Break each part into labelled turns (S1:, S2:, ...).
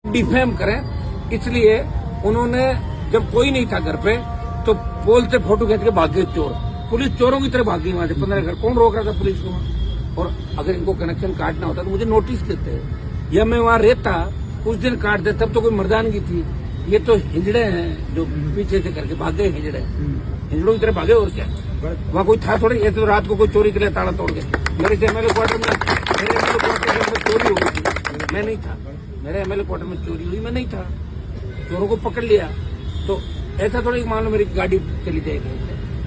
S1: Defame करें, इसलिए उन्होंने जब कोई नहीं था घर पे तो पोल से फोटो खींच के भागे चोर। पुलिस चोरों की तरह भागी वहां से 15 घर। कौन रोक रहा था पुलिस को वहां? और अगर इनको कनेक्शन काटना होता तो मुझे नोटिस देते, या मैं वहां रहता उस दिन काट दे, तब तो कोई मर्दानगी थी। ये तो हिजड़े हैं जो पीछे से करके भागे, हिजड़े हिजड़ों की तरह भागे। और क्या वहां कोई था थोड़ी? ये तो रात को कोई चोरी के लिए ताला तोड़ के मेरे एमएलए क्वार्टर में चोरी हो गई थी, मैं नहीं था। मेरे एमएलए क्वार्टर में चोरी हुई, मैं नहीं था। चोरों को पकड़ लिया तो ऐसा थोड़ा मान लो मेरी गाड़ी चली जाएगी।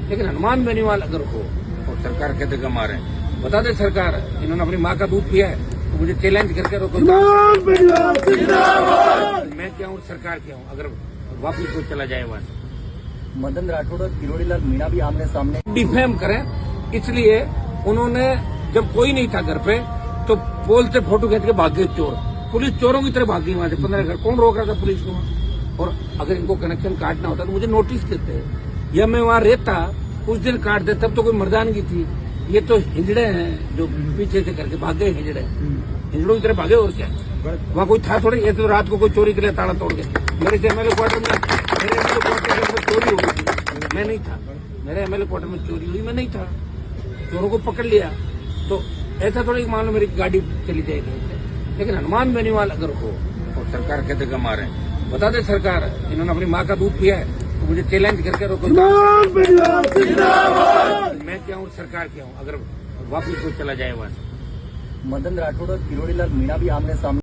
S1: लेकिन हनुमान बेनीवाल अगर हो और सरकार कहते कि मारे, बता दे सरकार इन्होंने अपनी माँ का दूध पिया है तो मुझे चैलेंज करके रोको। मैं क्या हूँ, सरकार क्या हूँ, अगर वापिस को चला जाए वहां से।
S2: मदन राठौड़ और किरोड़ीलाल मीणा भी आमने सामने
S1: डिफेम करें, इसलिए उन्होंने जब कोई नहीं था घर पे तो पोल से फोटो खींच के भागे चोर। पुलिस चोरों की तरह भागी वहां से 15 घर। कौन रोक रहा था पुलिस को वहां? और अगर इनको कनेक्शन काटना होता तो मुझे नोटिस देते, या मैं वहां रहता उस दिन काट दे, तब तो कोई मर्दानगी थी। ये तो हिजड़े हैं जो पीछे से करके भागे, हिजड़े हिजड़ों की तरह भागे। और क्या वहां कोई था थोड़ी? ये तो रात को कोई चोरी के लिए ताला तोड़ के मेरे एमएलए क्वार्टर में चोरी हो गई थी, मैं नहीं था। मेरे एमएलए क्वार्टर में चोरी हुई, मैं नहीं था। चोरों को पकड़ लिया तो ऐसा थोड़ा मान लो मेरी गाड़ी चली जाएगी। लेकिन हनुमान बेनीवाल अगर हो और सरकार कहते कि मारे, बता दे सरकार इन्होंने अपनी माँ का दूध पिया है तो मुझे चैलेंज करके रोको। मैं क्या हूँ, सरकार क्या हूँ, अगर वापिस को चला जाए वहां से।
S2: मदन राठौड़ और किरोड़ीलाल मीणा भी आमने सामने